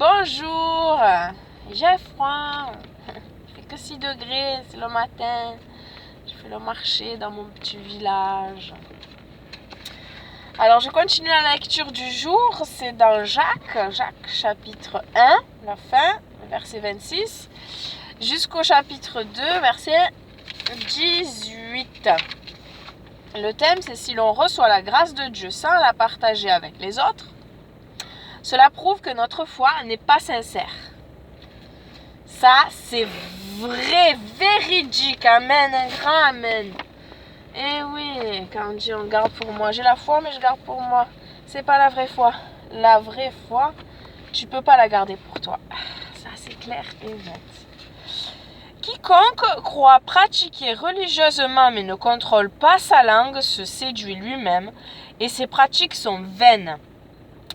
Bonjour, j'ai froid, il fait que 6 degrés, c'est le matin, je fais le marché dans mon petit village. Alors je continue la lecture du jour, c'est dans Jacques chapitre 1, la fin, verset 26, jusqu'au chapitre 2, verset 18. Le thème c'est si l'on reçoit la grâce de Dieu sans la partager avec les autres, cela prouve que notre foi n'est pas sincère. Ça, c'est vrai, véridique. Amen, un grand amen. Eh oui, quand on dit on garde pour moi. J'ai la foi, mais je garde pour moi. C'est pas la vraie foi. La vraie foi, tu peux pas la garder pour toi. Ça, c'est clair et net. Quiconque croit pratiquer religieusement mais ne contrôle pas sa langue se séduit lui-même et ses pratiques sont vaines.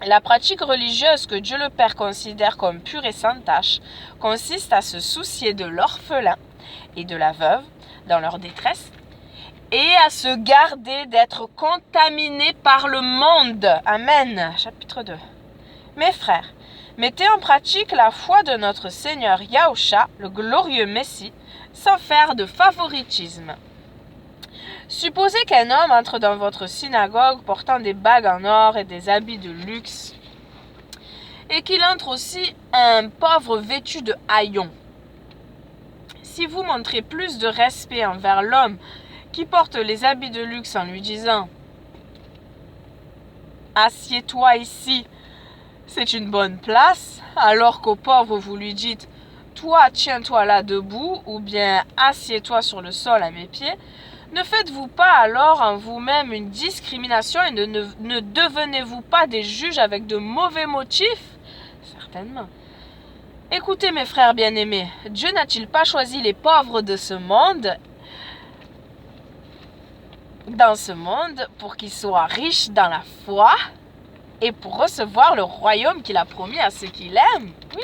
La pratique religieuse que Dieu le Père considère comme pure et sans tache consiste à se soucier de l'orphelin et de la veuve dans leur détresse et à se garder d'être contaminé par le monde. Amen. Chapitre 2. Mes frères, mettez en pratique la foi de notre Seigneur Yahusha, le glorieux Messie, sans faire de favoritisme. Supposez qu'un homme entre dans votre synagogue portant des bagues en or et des habits de luxe, et qu'il entre aussi un pauvre vêtu de haillons. Si vous montrez plus de respect envers l'homme qui porte les habits de luxe en lui disant « Assieds-toi ici, c'est une bonne place », alors qu'au pauvre vous lui dites « Toi, tiens-toi là debout » ou bien « Assieds-toi sur le sol à mes pieds », ne faites-vous pas alors en vous-même une discrimination et ne devenez-vous pas des juges avec de mauvais motifs? Certainement. Écoutez mes frères bien-aimés, Dieu n'a-t-il pas choisi les pauvres de ce monde, pour qu'ils soient riches dans la foi et pour recevoir le royaume qu'il a promis à ceux qui l'aiment? Oui!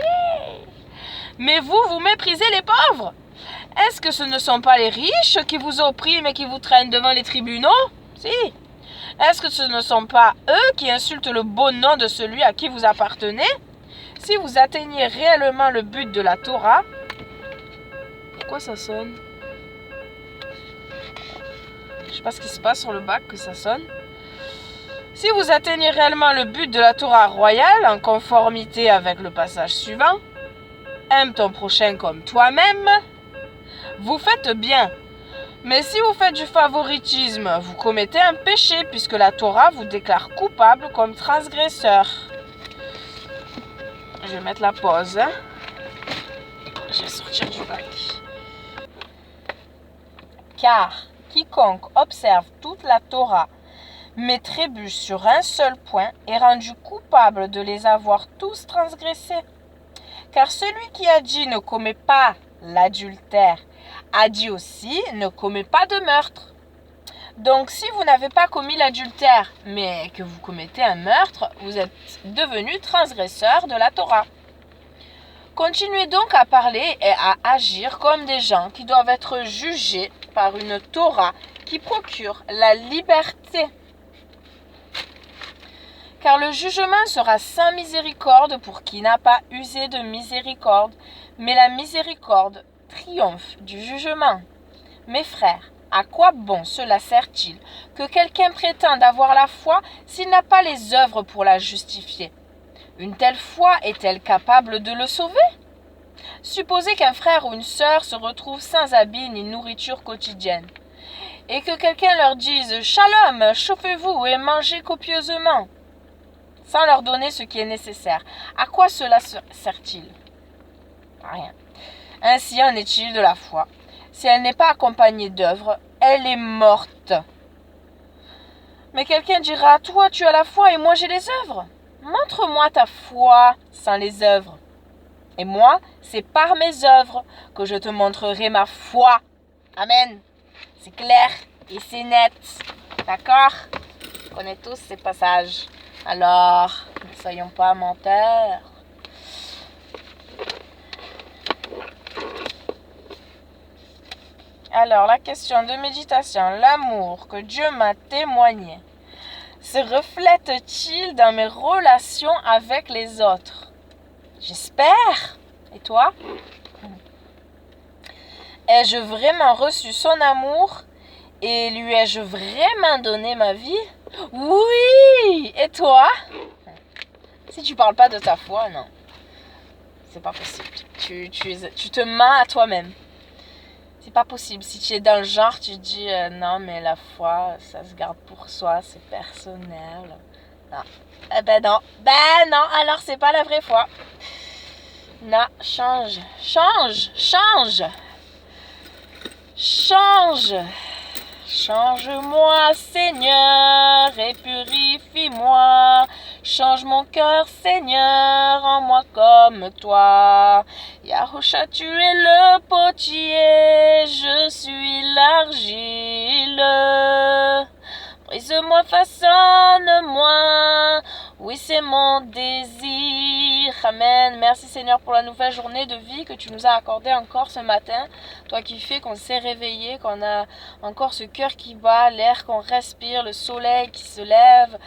Mais vous méprisez les pauvres. Est-ce que ce ne sont pas les riches qui vous oppriment et qui vous traînent devant les tribunaux? Si. Est-ce que ce ne sont pas eux qui insultent le beau nom de celui à qui vous appartenez? Si vous atteignez réellement le but de la Torah... Pourquoi ça sonne? Je ne sais pas ce qui se passe sur le bac que ça sonne. Si vous atteignez réellement le but de la Torah royale, en conformité avec le passage suivant, aime ton prochain comme toi-même, vous faites bien. Mais si vous faites du favoritisme, vous commettez un péché puisque la Torah vous déclare coupable comme transgresseur. Je vais mettre la pause. Je vais sortir du bac. Car quiconque observe toute la Torah mais trébuche sur un seul point est rendu coupable de les avoir tous transgressés. Car celui qui a dit ne commet pas l'adultère a dit aussi ne commet pas de meurtre. Donc si vous n'avez pas commis l'adultère mais que vous commettez un meurtre, vous êtes devenu transgresseur de la Torah. Continuez donc à parler et à agir comme des gens qui doivent être jugés par une Torah qui procure la liberté. Car le jugement sera sans miséricorde pour qui n'a pas usé de miséricorde, mais la miséricorde triomphe du jugement. Mes frères, à quoi bon cela sert-il que quelqu'un prétende avoir la foi s'il n'a pas les œuvres pour la justifier? Une telle foi est-elle capable de le sauver? Supposez qu'un frère ou une sœur se retrouve sans habit ni nourriture quotidienne, et que quelqu'un leur dise « Shalom, chauffez-vous et mangez copieusement », sans leur donner ce qui est nécessaire. À quoi cela sert-il? À rien. Ainsi en est-il de la foi. Si elle n'est pas accompagnée d'œuvres, elle est morte. Mais quelqu'un dira, toi tu as la foi et moi j'ai les œuvres. Montre-moi ta foi sans les œuvres. Et moi, c'est par mes œuvres que je te montrerai ma foi. Amen. C'est clair et c'est net. D'accord? On connaît tous ces passages. Alors, ne soyons pas menteurs. Alors, la question de méditation, l'amour que Dieu m'a témoigné, se reflète-t-il dans mes relations avec les autres? J'espère. Et toi? Ai-je vraiment reçu son amour et lui ai-je vraiment donné ma vie? Oui! Et toi? Si tu parles pas de ta foi, non. C'est pas possible. Tu te mens à toi-même. C'est pas possible. Si tu es dans le genre, tu dis non, mais la foi, ça se garde pour soi, c'est personnel. Non. Ben non. Ben non, alors c'est pas la vraie foi. Non, change. Change. Change. Change. Change-moi, Seigneur, et purifie-moi. Change mon cœur, Seigneur, en moi comme toi. Yahusha, tu es le potier, je suis l'argile. Brise-moi, façonne-moi, oui c'est mon désir. Amen. Merci Seigneur pour la nouvelle journée de vie que tu nous as accordée encore ce matin. Toi qui fais qu'on s'est réveillé, qu'on a encore ce cœur qui bat, l'air qu'on respire, le soleil qui se lève.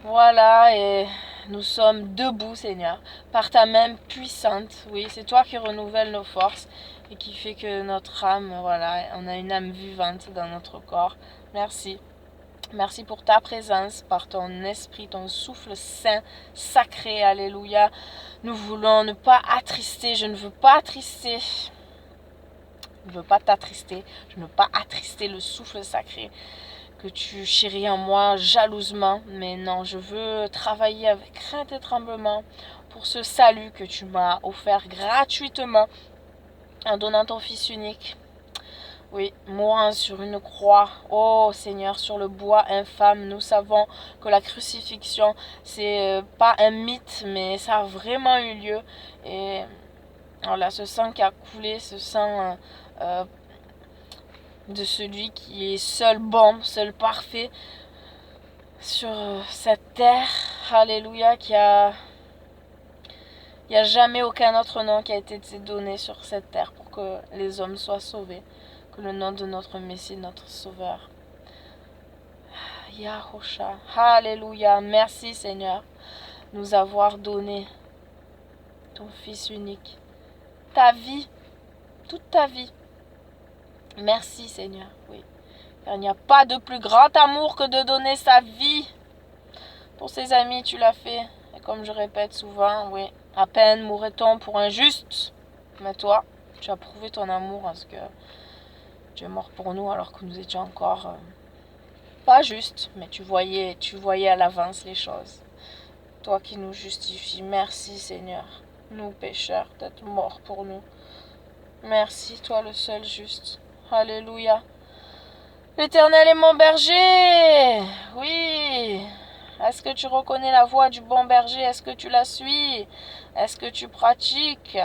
Voilà, et nous sommes debout Seigneur, par ta main puissante. Oui, c'est toi qui renouvelles nos forces et qui fait que notre âme, voilà, on a une âme vivante dans notre corps. Merci. Merci pour ta présence, par ton esprit, ton souffle saint, sacré, alléluia. Nous voulons ne pas attrister, je ne veux pas attrister. Je ne veux pas t'attrister, je ne veux pas attrister le souffle sacré que tu chéris en moi jalousement. Mais non, je veux travailler avec crainte et tremblement pour ce salut que tu m'as offert gratuitement en donnant ton Fils unique. Oui, mourant sur une croix, oh Seigneur, sur le bois infâme, nous savons que la crucifixion, c'est pas un mythe, mais ça a vraiment eu lieu. Et voilà, ce sang qui a coulé, ce sang de celui qui est seul bon, seul parfait sur cette terre, alléluia, il n'y a jamais aucun autre nom qui a été donné sur cette terre pour que les hommes soient sauvés. Que le nom de notre Messie, notre Sauveur. Yahusha. Alléluia. Merci Seigneur, nous avoir donné ton Fils unique. Ta vie, toute ta vie. Merci Seigneur, oui. Car il n'y a pas de plus grand amour que de donner sa vie. Pour ses amis, tu l'as fait. Et comme je répète souvent, oui, à peine mourrait-on pour un juste. Mais toi, tu as prouvé ton amour parce que tu es mort pour nous alors que nous étions encore pas justes, mais tu voyais à l'avance les choses. Toi qui nous justifies, merci Seigneur, nous pécheurs, d'être mort pour nous. Merci, toi le seul juste. Alléluia. L'Éternel est mon berger. Oui. Est-ce que tu reconnais la voix du bon berger? Est-ce que tu la suis? Est-ce que tu pratiques?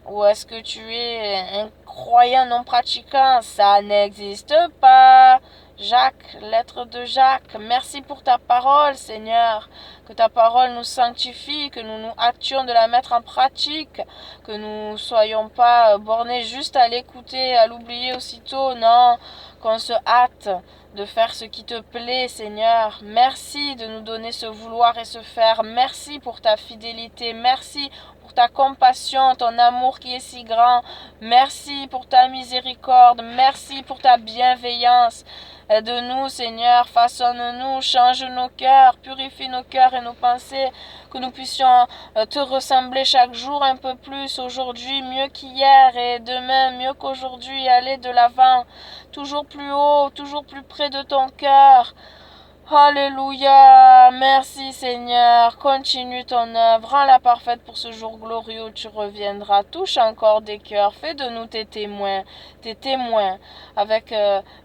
Ou est-ce que tu es un croyant non pratiquant? Ça n'existe pas. Jacques, lettre de Jacques, merci pour ta parole, Seigneur. Que ta parole nous sanctifie, que nous nous hâtions de la mettre en pratique, que nous ne soyons pas bornés juste à l'écouter, à l'oublier aussitôt, non, qu'on se hâte de faire ce qui te plaît, Seigneur. Merci de nous donner ce vouloir et ce faire. Merci pour ta fidélité. Merci pour ta compassion, ton amour qui est si grand. Merci pour ta miséricorde. Merci pour ta bienveillance. Aide-nous, Seigneur, façonne-nous, change nos cœurs, purifie nos cœurs et nos pensées, que nous puissions te ressembler chaque jour un peu plus, aujourd'hui mieux qu'hier et demain mieux qu'aujourd'hui, aller de l'avant, toujours plus haut, toujours plus près de ton cœur. Alléluia, merci Seigneur, continue ton œuvre, rends-la parfaite pour ce jour glorieux où tu reviendras, touche encore des cœurs, fais de nous tes témoins avec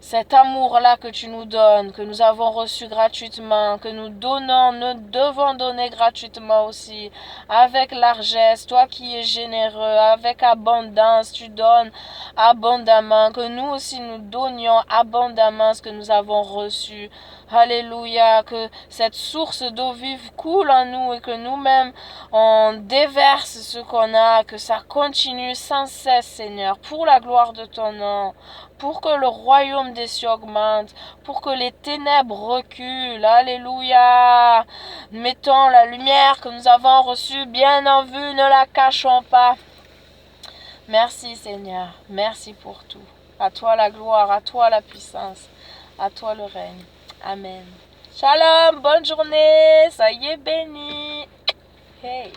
cet amour-là que tu nous donnes, que nous avons reçu gratuitement, que nous donnons, nous devons donner gratuitement aussi, avec largesse, toi qui es généreux, avec abondance, tu donnes abondamment, que nous aussi nous donnions abondamment ce que nous avons reçu. Alléluia, que cette source d'eau vive coule en nous et que nous-mêmes, on déverse ce qu'on a, que ça continue sans cesse, Seigneur, pour la gloire de ton nom, pour que le royaume des cieux augmente, pour que les ténèbres reculent. Alléluia. Mettons la lumière que nous avons reçue bien en vue, ne la cachons pas. Merci Seigneur, merci pour tout. À toi la gloire, à toi la puissance, à toi le règne. Amen. Shalom, bonne journée, soyez bénis. Hey.